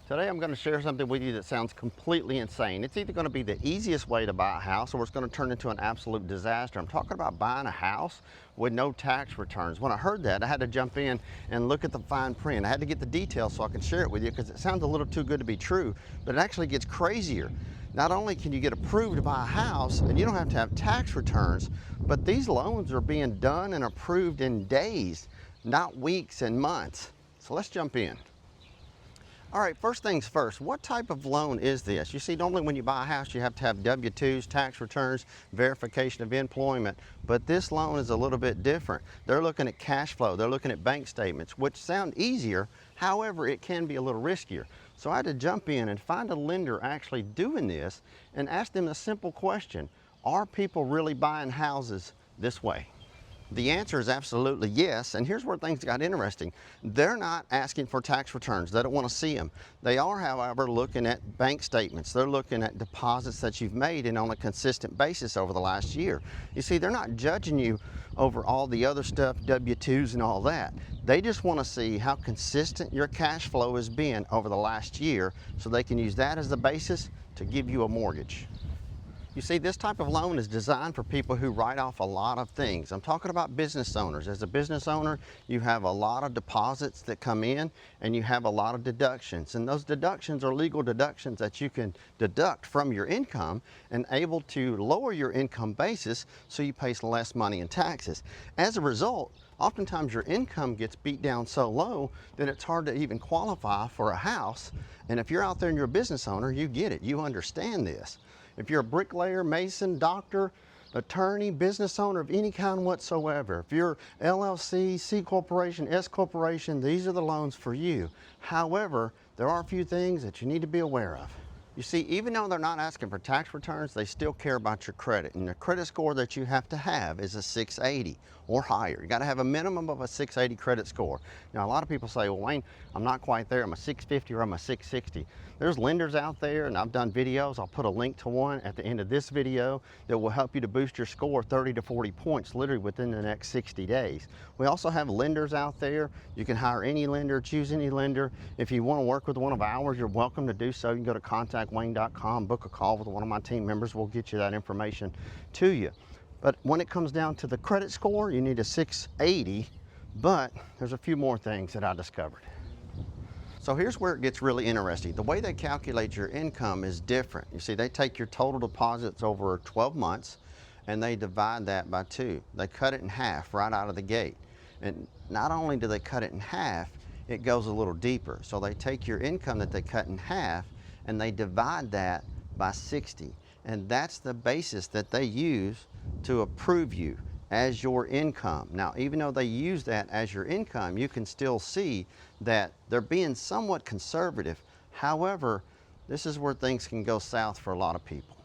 Today I'm going to share something with you that sounds completely insane. It's either going to be the easiest way to buy a house or it's going to turn into an absolute disaster. I'm talking about buying a house with no tax returns. When I heard that, I had to jump in and look at the fine print. I had to get the details so I can share it with you because it sounds a little too good to be true, but it actually gets crazier. Not only can you get approved to buy a house and you don't have to have tax returns, but these loans are being done and approved in days, not weeks and months. So let's jump in. All right, first things first, what type of loan is this? You see, normally when you buy a house, you have to have W-2s, tax returns, verification of employment, but this loan is a little bit different. They're looking at cash flow, they're looking at bank statements, which sound easier, however, it can be a little riskier. So I had to jump in and find a lender actually doing this and ask them a simple question: are people really buying houses this way? The answer is absolutely yes, and here's where things got interesting. They're not asking for tax returns. They don't want to see them. They are, however, looking at bank statements. They're looking at deposits that you've made and on a consistent basis over the last year. You see, they're not judging you over all the other stuff, W-2s and all that. They just want to see how consistent your cash flow has been over the last year so they can use that as the basis to give you a mortgage. You see, this type of loan is designed for people who write off a lot of things. I'm talking about business owners. As a business owner, you have a lot of deposits that come in and you have a lot of deductions. And those deductions are legal deductions that you can deduct from your income and able to lower your income basis so you pay less money in taxes. As a result, oftentimes your income gets beat down so low that it's hard to even qualify for a house. And if you're out there and you're a business owner, you get it. You understand this. If you're a bricklayer, mason, doctor, attorney, business owner of any kind whatsoever, if you're LLC, C corporation, S corporation, these are the loans for you. However, there are a few things that you need to be aware of. You see, even though they're not asking for tax returns, they still care about your credit. And the credit score that you have to have is a 680 or higher. You got to have a minimum of a 680 credit score. Now, a lot of people say, well, Wayne, I'm not quite there. I'm a 650 or I'm a 660. There's lenders out there, and I've done videos. I'll put a link to one at the end of this video that will help you to boost your score 30 to 40 points literally within the next 60 days. We also have lenders out there. You can hire any lender, choose any lender. If you want to work with one of ours, you're welcome to do so. You can go to contactwayne.com, book a call with one of my team members. We'll get you that information to you. But when it comes down to the credit score, you need a 680, but there's a few more things that I discovered. So here's where it gets really interesting. The way they calculate your income is different. You see, they take your total deposits over 12 months and they divide that by 2. They cut it in half right out of the gate. And not only do they cut it in half, it goes a little deeper. So they take your income that they cut in half and they divide that by 60. And that's the basis that they use to approve you as your income. Now, even though they use that as your income, you can still see that they're being somewhat conservative. However, this is where things can go south for a lot of people.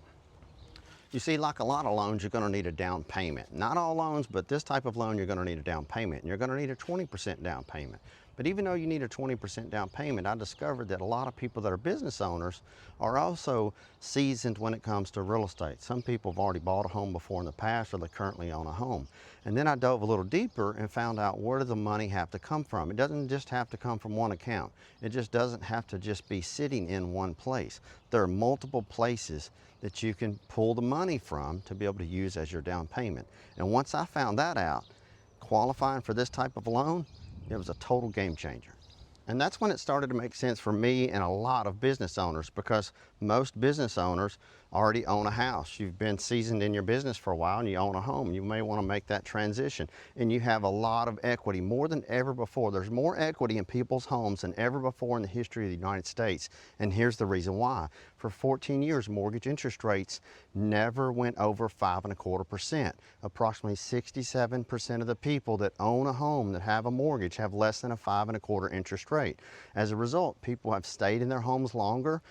You see, like a lot of loans, you're going to need a down payment. Not all loans, but this type of loan, you're going to need a down payment. And you're going to need a 20% down payment. But even though you need a 20% down payment, I discovered that a lot of people that are business owners are also seasoned when it comes to real estate. Some people have already bought a home before in the past, or they currently own a home. And then I dove a little deeper and found out, where does the money have to come from? It doesn't just have to come from one account. It just doesn't have to just be sitting in one place. There are multiple places that you can pull the money from to be able to use as your down payment. And once I found that out, qualifying for this type of loan, it was a total game changer. And that's when it started to make sense for me and a lot of business owners, because most business owners already own a house. You've been seasoned in your business for a while and you own a home. You may want to make that transition, and you have a lot of equity, more than ever before. There's more equity in people's homes than ever before in the history of the United States. And here's the reason why. For 14 years, mortgage interest rates never went over 5.25%. Approximately 67% of the people that own a home that have a mortgage have less than a 5.25% interest rate. As a result, people have stayed in their homes longer.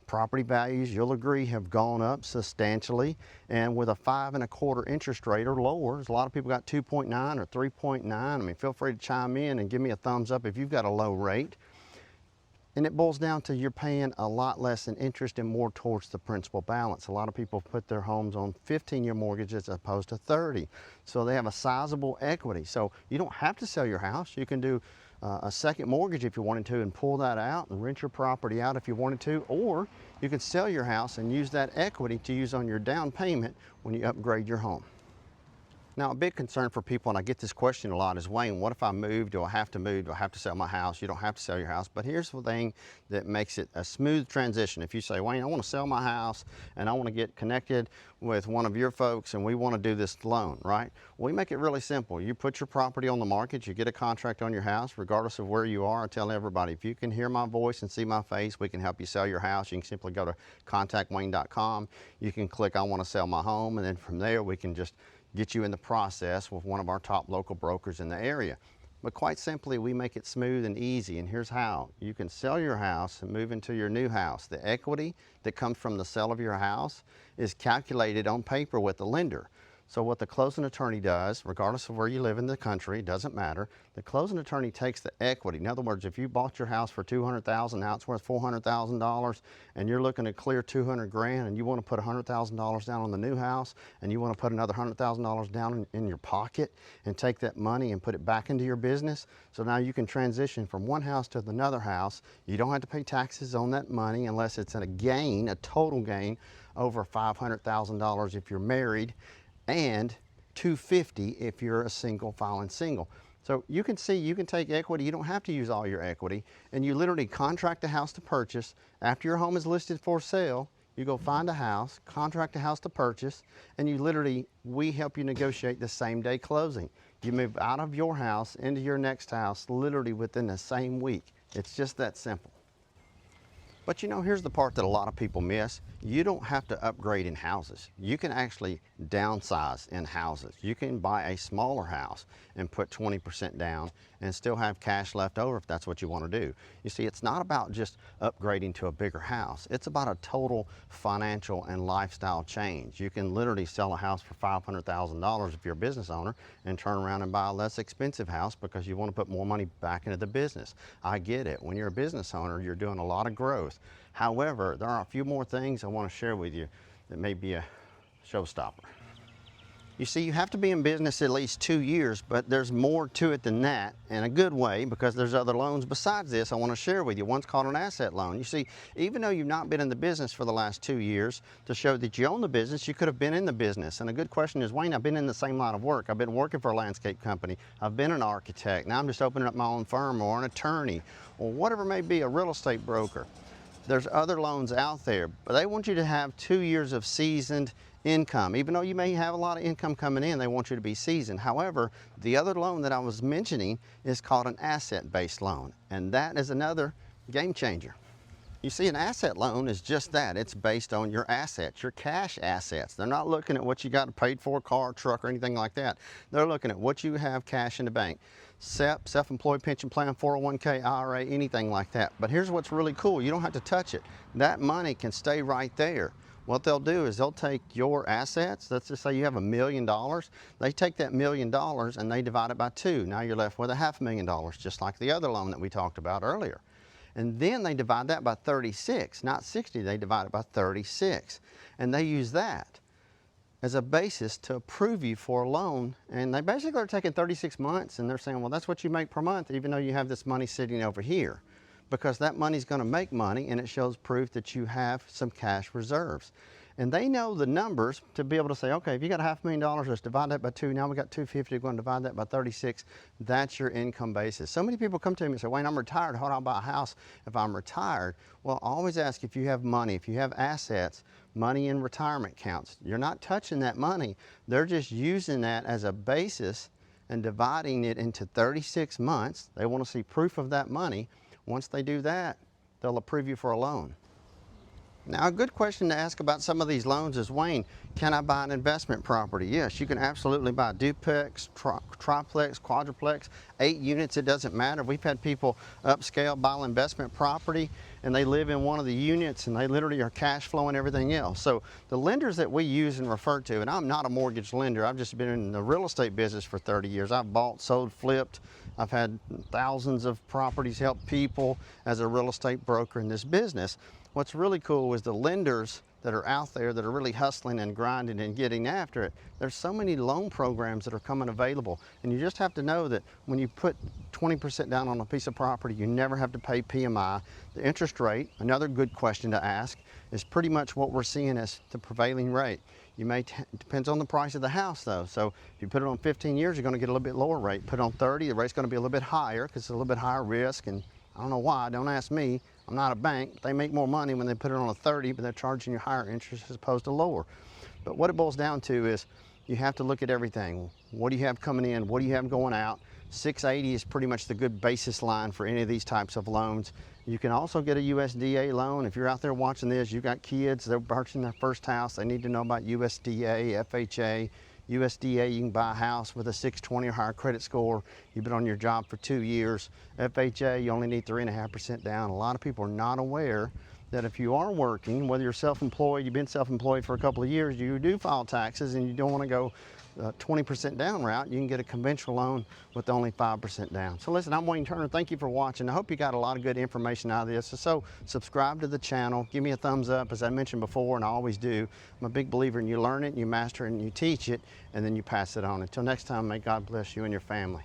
Property values, you'll agree, have gone up substantially, and with a 5.25% interest rate or lower, a lot of people got 2.9 or 3.9. I mean, feel free to chime in and give me a thumbs up if you've got a low rate. And it boils down to you're paying a lot less in interest and more towards the principal balance. A lot of people put their homes on 15-year mortgages as opposed to 30. So they have a sizable equity. So you don't have to sell your house. You can do a second mortgage if you wanted to and pull that out and rent your property out if you wanted to, or you can sell your house and use that equity to use on your down payment when you upgrade your home. Now, a big concern for people, and I get this question a lot, is, Wayne, what if I move? Do I have to move? Do I have to sell my house? You don't have to sell your house, but here's the thing that makes it a smooth transition. If you say, Wayne, I want to sell my house and I want to get connected with one of your folks and we want to do this loan, right? We make it really simple. You put your property on the market, you get a contract on your house, regardless of where you are. I tell everybody, if you can hear my voice and see my face, we can help you sell your house. You can simply go to contactwayne.com. You can click, I want to sell my home, and then from there we can just get you in the process with one of our top local brokers in the area. But quite simply, we make it smooth and easy, and here's how. You can sell your house and move into your new house. The equity that comes from the sale of your house is calculated on paper with the lender. So what the closing attorney does, regardless of where you live in the country, it doesn't matter, the closing attorney takes the equity. In other words, if you bought your house for $200,000, now it's worth $400,000, and you're looking to clear $200,000, and you want to put $100,000 down on the new house, and you want to put another $100,000 down in your pocket and take that money and put it back into your business. So now you can transition from one house to another house. You don't have to pay taxes on that money unless it's a gain, a total gain, over $500,000 if you're married, and $250,000 if you're a single filing single. So you can see, you can take equity. You don't have to use all your equity, and you literally contract a house to purchase. After your home is listed for sale, you go find a house, contract a house to purchase, and you literally, we help you negotiate the same day closing. You move out of your house into your next house literally within the same week. It's just that simple. But you know, here's the part that a lot of people miss. You don't have to upgrade in houses. You can actually downsize in houses. You can buy a smaller house and put 20% down and still have cash left over if that's what you want to do. You see, it's not about just upgrading to a bigger house. It's about a total financial and lifestyle change. You can literally sell a house for $500,000 if you're a business owner and turn around and buy a less expensive house because you want to put more money back into the business. I get it. When you're a business owner, you're doing a lot of growth. However, there are a few more things I want to share with you that may be a showstopper. You see, you have to be in business at least 2 years, but there's more to it than that, in a good way, because there's other loans besides this I want to share with you. One's called an asset loan. You see, even though you've not been in the business for the last 2 years, to show that you own the business, you could have been in the business. And a good question is, Wayne, I've been in the same line of work. I've been working for a landscape company. I've been an architect. Now I'm just opening up my own firm, or an attorney, or whatever it may be, a real estate broker. There's other loans out there, but they want you to have 2 years of seasoned income. Even though you may have a lot of income coming in, they want you to be seasoned. However, the other loan that I was mentioning is called an asset-based loan, and that is another game changer. You see, an asset loan is just that. It's based on your assets, your cash assets. They're not looking at what you got paid for, car, truck, or anything like that. They're looking at what you have cash in the bank. SEP, self-employed pension plan, 401k, IRA, anything like that. But here's what's really cool. You don't have to touch it. That money can stay right there. What they'll do is they'll take your assets. Let's just say you have $1 million. They take that $1 million and they divide it by 2. Now you're left with $500,000, just like the other loan that we talked about earlier. And then they divide that by 36, not 60. They divide it by 36. And they use that as a basis to approve you for a loan. And they basically are taking 36 months and they're saying, well, that's what you make per month, even though you have this money sitting over here. Because that money's going to make money, and it shows proof that you have some cash reserves. And they know the numbers to be able to say, okay, if you got $500,000, let's divide that by 2. Now we got 250, we're going to divide that by 36. That's your income basis. So many people come to me and say, Wayne, I'm retired. How do I buy a house if I'm retired? Well, I always ask if you have money, if you have assets, money in retirement accounts. You're not touching that money. They're just using that as a basis and dividing it into 36 months. They want to see proof of that money. Once they do that, they'll approve you for a loan. Now, a good question to ask about some of these loans is, Wayne, can I buy an investment property? Yes, you can absolutely buy a duplex, triplex, quadruplex, 8 units, it doesn't matter. We've had people upscale, buy an investment property, and they live in one of the units, and they literally are cash flowing everything else. So the lenders that we use and refer to, and I'm not a mortgage lender, I've just been in the real estate business for 30 years. I've bought, sold, flipped. I've had thousands of properties, help people as a real estate broker in this business. What's really cool is the lenders that are out there that are really hustling and grinding and getting after it. There's so many loan programs that are coming available, and you just have to know that when you put 20% down on a piece of property, you never have to pay PMI. The interest rate, another good question to ask, is pretty much what we're seeing as the prevailing rate. You may, depends on the price of the house though. So if you put it on 15 years, you're gonna get a little bit lower rate. Put it on 30, the rate's gonna be a little bit higher because it's a little bit higher risk, and I don't know why, don't ask me. I'm not a bank. They make more money when they put it on a 30, but they're charging you higher interest as opposed to lower. But what it boils down to is you have to look at everything. What do you have coming in? What do you have going out? 680 is pretty much the good basis line for any of these types of loans. You can also get a USDA loan. If you're out there watching this, you've got kids, they're purchasing their first house, they need to know about USDA, FHA. USDA, you can buy a house with a 620 or higher credit score. You've been on your job for 2 years. FHA, you only need 3.5% down. A lot of people are not aware that if you are working, whether you're self-employed, you've been self-employed for a couple of years, you do file taxes and you don't want to go 20% down route, you can get a conventional loan with only 5% down. So listen, I'm Wayne Turner. Thank you for watching. I hope you got a lot of good information out of this. So subscribe to the channel, give me a thumbs up, as I mentioned before, and I always do. I'm a big believer in you learn it, you master it, and you teach it, and then you pass it on. Until next time, may God bless you and your family.